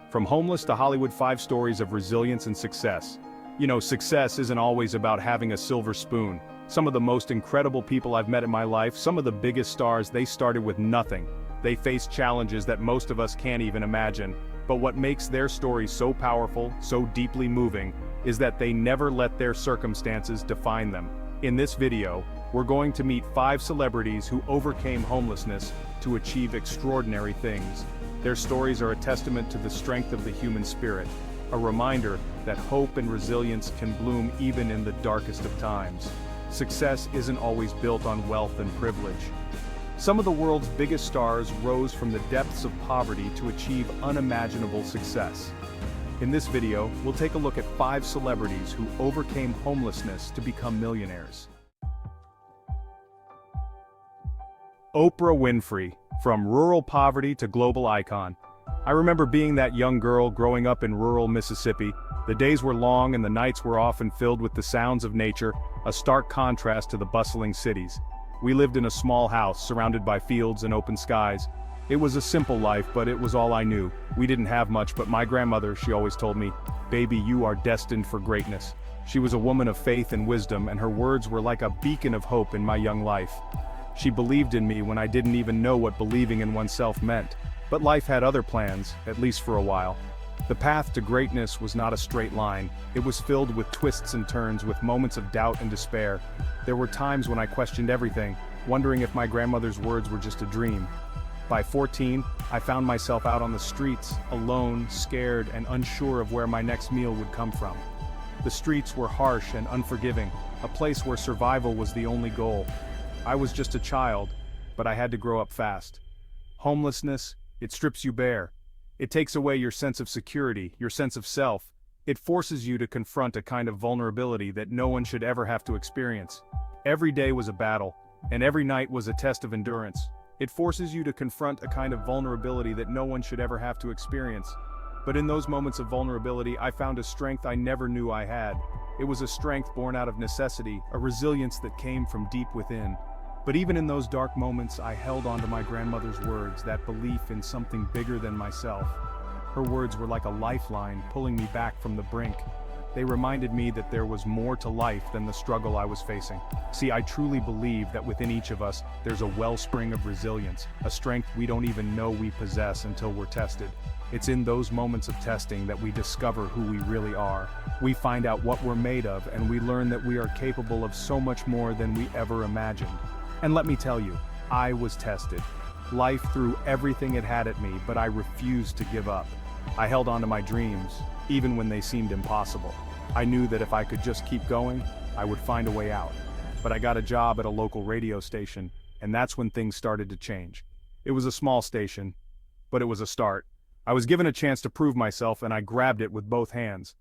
From homeless to Hollywood, 5 stories of resilience and success. You know, success isn't always about having a silver spoon. Some of the most incredible people I've met in my life, some of the biggest stars, they started with nothing. They faced challenges that most of us can't even imagine. But what makes their stories so powerful, so deeply moving, is that they never let their circumstances define them. In this video, we're going to meet 5 celebrities who overcame homelessness to achieve extraordinary things. Their stories are a testament to the strength of the human spirit, a reminder that hope and resilience can bloom even in the darkest of times. Success isn't always built on wealth and privilege. Some of the world's biggest stars rose from the depths of poverty to achieve unimaginable success. In this video, we'll take a look at 5 celebrities who overcame homelessness to become millionaires. Oprah Winfrey, from rural poverty to global icon. I remember being that young girl growing up in rural Mississippi. The days were long and the nights were often filled with the sounds of nature, a stark contrast to the bustling cities. We lived in a small house surrounded by fields and open skies. It was a simple life, but it was all I knew. We didn't have much, but my grandmother, she always told me, "Baby, you are destined for greatness." She was a woman of faith and wisdom, and her words were like a beacon of hope in my young life. She believed in me when I didn't even know what believing in oneself meant. But life had other plans, at least for a while. The path to greatness was not a straight line. It was filled with twists and turns, with moments of doubt and despair. There were times when I questioned everything, wondering if my grandmother's words were just a dream. By 14, I found myself out on the streets, alone, scared, and unsure of where my next meal would come from. The streets were harsh and unforgiving, a place where survival was the only goal. I was just a child, but I had to grow up fast. Homelessness, it strips you bare. It takes away your sense of security, your sense of self. It forces you to confront a kind of vulnerability that no one should ever have to experience. Every day was a battle, and every night was a test of endurance. It forces you to confront a kind of vulnerability that no one should ever have to experience. But in those moments of vulnerability, I found a strength I never knew I had. It was a strength born out of necessity, a resilience that came from deep within. But even in those dark moments, I held on to my grandmother's words, that belief in something bigger than myself. Her words were like a lifeline, pulling me back from the brink. They reminded me that there was more to life than the struggle I was facing. See, I truly believe that within each of us, there's a wellspring of resilience, a strength we don't even know we possess until we're tested. It's in those moments of testing that we discover who we really are. We find out what we're made of, and we learn that we are capable of so much more than we ever imagined. And let me tell you, I was tested. Life threw everything it had at me, but I refused to give up. I held on to my dreams, even when they seemed impossible. I knew that if I could just keep going, I would find a way out. But I got a job at a local radio station, and that's when things started to change. It was a small station, but it was a start. I was given a chance to prove myself, and I grabbed it with both hands.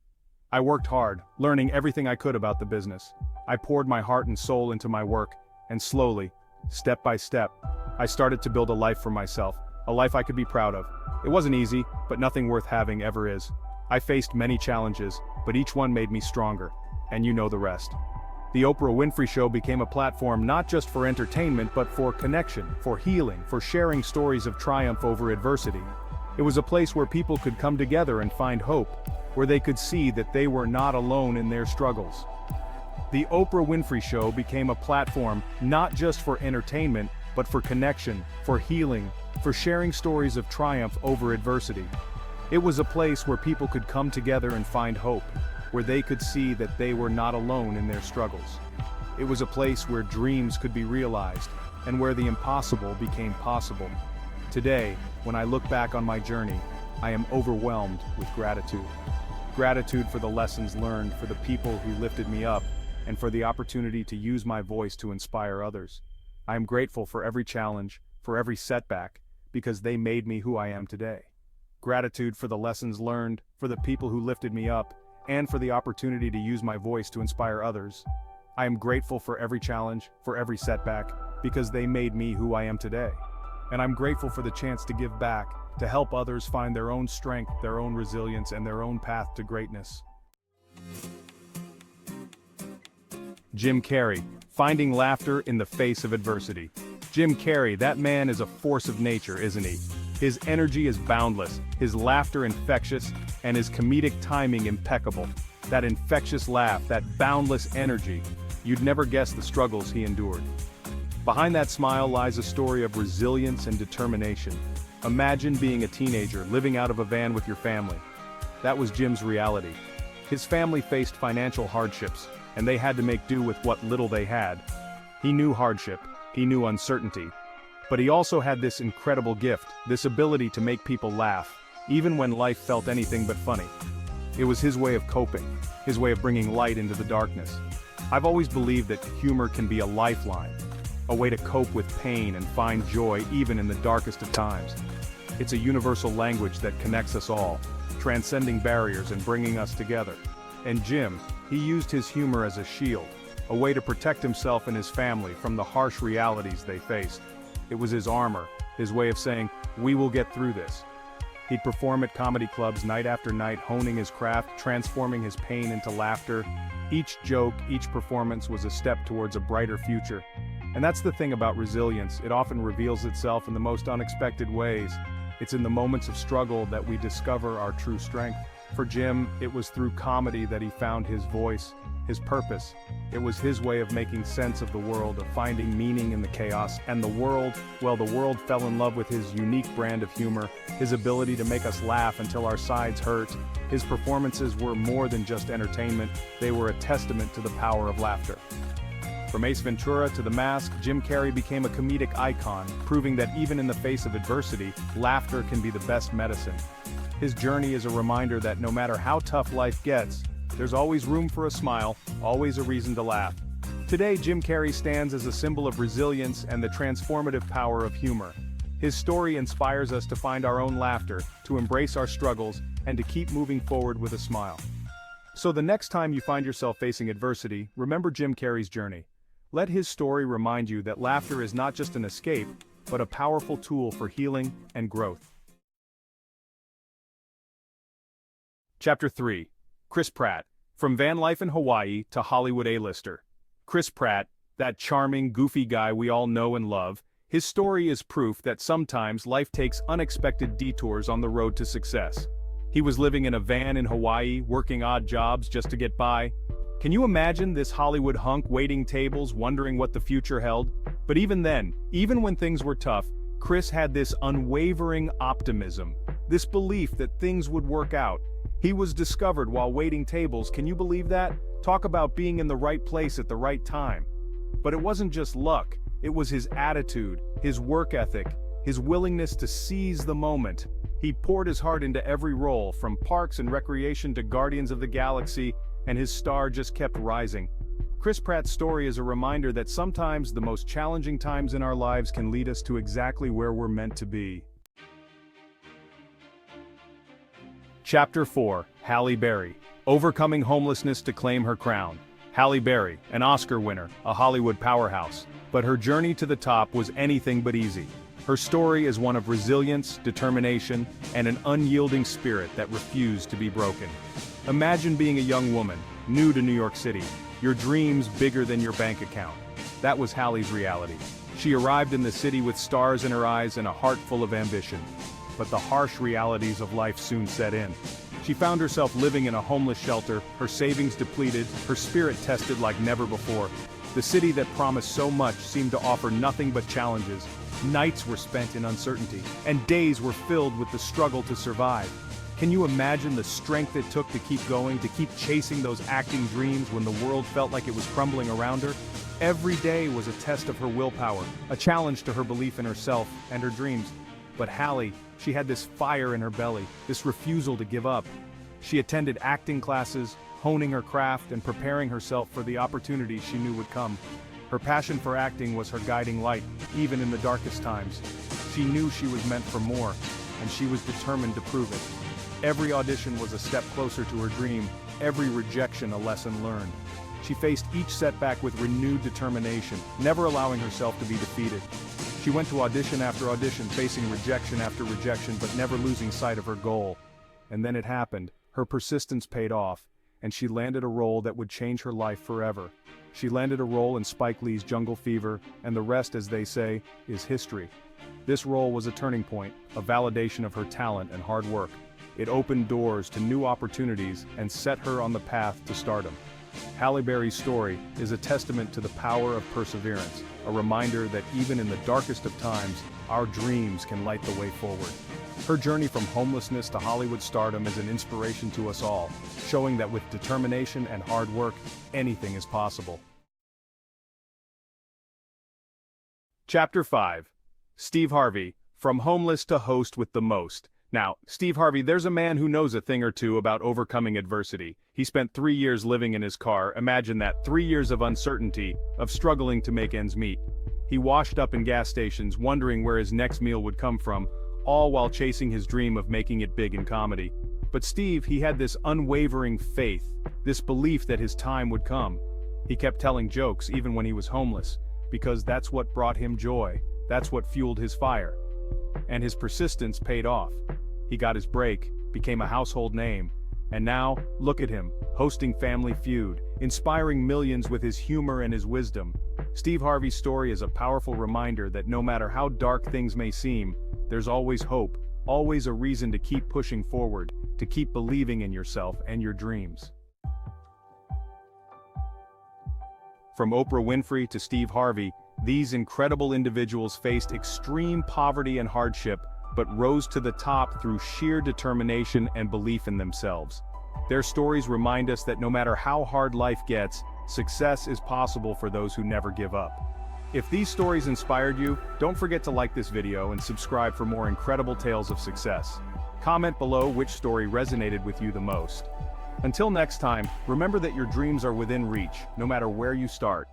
I worked hard, learning everything I could about the business. I poured my heart and soul into my work, and slowly, step by step, I started to build a life for myself, a life I could be proud of. It wasn't easy, but nothing worth having ever is. I faced many challenges, but each one made me stronger, and you know the rest. The Oprah Winfrey Show became a platform not just for entertainment, but for connection, for healing, for sharing stories of triumph over adversity. It was a place where people could come together and find hope, where they could see that they were not alone in their struggles. The Oprah Winfrey Show became a platform not just for entertainment, but for connection, for healing, for sharing stories of triumph over adversity. It was a place where people could come together and find hope, where they could see that they were not alone in their struggles. It was a place where dreams could be realized, and where the impossible became possible. Today, when I look back on my journey, I am overwhelmed with gratitude. Gratitude for the lessons learned, for the people who lifted me up, and for the opportunity to use my voice to inspire others. I am grateful for every challenge, for every setback, because they made me who I am today. Gratitude for the lessons learned, for the people who lifted me up, and for the opportunity to use my voice to inspire others. I am grateful for every challenge, for every setback, because they made me who I am today. And I'm grateful for the chance to give back, to help others find their own strength, their own resilience, and their own path to greatness. Jim Carrey, finding laughter in the face of adversity. Jim Carrey, that man is a force of nature, isn't he? His energy is boundless, his laughter infectious, and his comedic timing impeccable. That infectious laugh, that boundless energy, you'd never guess the struggles he endured. Behind that smile lies a story of resilience and determination. Imagine being a teenager living out of a van with your family. That was Jim's reality. His family faced financial hardships, and they had to make do with what little they had. He knew hardship, he knew uncertainty. But he also had this incredible gift, this ability to make people laugh, even when life felt anything but funny. It was his way of coping, his way of bringing light into the darkness. I've always believed that humor can be a lifeline, a way to cope with pain and find joy even in the darkest of times. It's a universal language that connects us all, transcending barriers and bringing us together. And Jim, he used his humor as a shield, a way to protect himself and his family from the harsh realities they faced. It was his armor, his way of saying, "We will get through this." He'd perform at comedy clubs night after night, honing his craft, transforming his pain into laughter. Each joke, each performance was a step towards a brighter future. And that's the thing about resilience, it often reveals itself in the most unexpected ways. It's in the moments of struggle that we discover our true strength. For Jim, it was through comedy that he found his voice, his purpose. It was his way of making sense of the world, of finding meaning in the chaos. And the world fell in love with his unique brand of humor, his ability to make us laugh until our sides hurt. His performances were more than just entertainment, they were a testament to the power of laughter. From Ace Ventura to The Mask, Jim Carrey became a comedic icon, proving that even in the face of adversity, laughter can be the best medicine. His journey is a reminder that no matter how tough life gets, there's always room for a smile, always a reason to laugh. Today, Jim Carrey stands as a symbol of resilience and the transformative power of humor. His story inspires us to find our own laughter, to embrace our struggles, and to keep moving forward with a smile. So the next time you find yourself facing adversity, remember Jim Carrey's journey. Let his story remind you that laughter is not just an escape, but a powerful tool for healing and growth. Chapter 3. Chris Pratt. From van life in Hawaii to Hollywood A-lister. Chris Pratt, that charming, goofy guy we all know and love, his story is proof that sometimes life takes unexpected detours on the road to success. He was living in a van in Hawaii, working odd jobs just to get by. Can you imagine this Hollywood hunk waiting tables, wondering what the future held? But even then, even when things were tough, Chris had this unwavering optimism, this belief that things would work out. He was discovered while waiting tables, can you believe that? Talk about being in the right place at the right time. But it wasn't just luck, it was his attitude, his work ethic, his willingness to seize the moment. He poured his heart into every role, from Parks and Recreation to Guardians of the Galaxy, and his star just kept rising. Chris Pratt's story is a reminder that sometimes the most challenging times in our lives can lead us to exactly where we're meant to be. Chapter 4. Halle Berry. Overcoming homelessness to claim her crown. Halle Berry, an Oscar winner, a Hollywood powerhouse. But her journey to the top was anything but easy. Her story is one of resilience, determination, and an unyielding spirit that refused to be broken. Imagine being a young woman, new to New York City, your dreams bigger than your bank account. That was Halle's reality. She arrived in the city with stars in her eyes and a heart full of ambition. But the harsh realities of life soon set in. She found herself living in a homeless shelter, her savings depleted, her spirit tested like never before. The city that promised so much seemed to offer nothing but challenges. Nights were spent in uncertainty, and days were filled with the struggle to survive. Can you imagine the strength it took to keep going, to keep chasing those acting dreams when the world felt like it was crumbling around her? Every day was a test of her willpower, a challenge to her belief in herself and her dreams. But Halle, she had this fire in her belly, this refusal to give up. She attended acting classes, honing her craft and preparing herself for the opportunities she knew would come. Her passion for acting was her guiding light, even in the darkest times. She knew she was meant for more, and she was determined to prove it. Every audition was a step closer to her dream, every rejection a lesson learned. She faced each setback with renewed determination, never allowing herself to be defeated. She went to audition after audition, facing rejection after rejection, but never losing sight of her goal. And then it happened. Her persistence paid off, and she landed a role that would change her life forever. She landed a role in Spike Lee's Jungle Fever, and the rest, as they say, is history. This role was a turning point, a validation of her talent and hard work. It opened doors to new opportunities and set her on the path to stardom. Halle Berry's story is a testament to the power of perseverance, a reminder that even in the darkest of times, our dreams can light the way forward. Her journey from homelessness to Hollywood stardom is an inspiration to us all, showing that with determination and hard work, anything is possible. Chapter 5. Steve Harvey, from homeless to host with the most. Now, Steve Harvey, there's a man who knows a thing or two about overcoming adversity. He spent 3 years living in his car. Imagine that, 3 years of uncertainty, of struggling to make ends meet. He washed up in gas stations, wondering where his next meal would come from, all while chasing his dream of making it big in comedy. But Steve, he had this unwavering faith, this belief that his time would come. He kept telling jokes even when he was homeless, because that's what brought him joy, that's what fueled his fire. And his persistence paid off. He got his break, became a household name, and now, look at him, hosting Family Feud, inspiring millions with his humor and his wisdom. Steve Harvey's story is a powerful reminder that no matter how dark things may seem, there's always hope, always a reason to keep pushing forward, to keep believing in yourself and your dreams. From Oprah Winfrey to Steve Harvey, these incredible individuals faced extreme poverty and hardship, but rose to the top through sheer determination and belief in themselves. Their stories remind us that no matter how hard life gets, success is possible for those who never give up. If these stories inspired you, don't forget to like this video and subscribe for more incredible tales of success. Comment below which story resonated with you the most. Until next time, remember that your dreams are within reach, no matter where you start.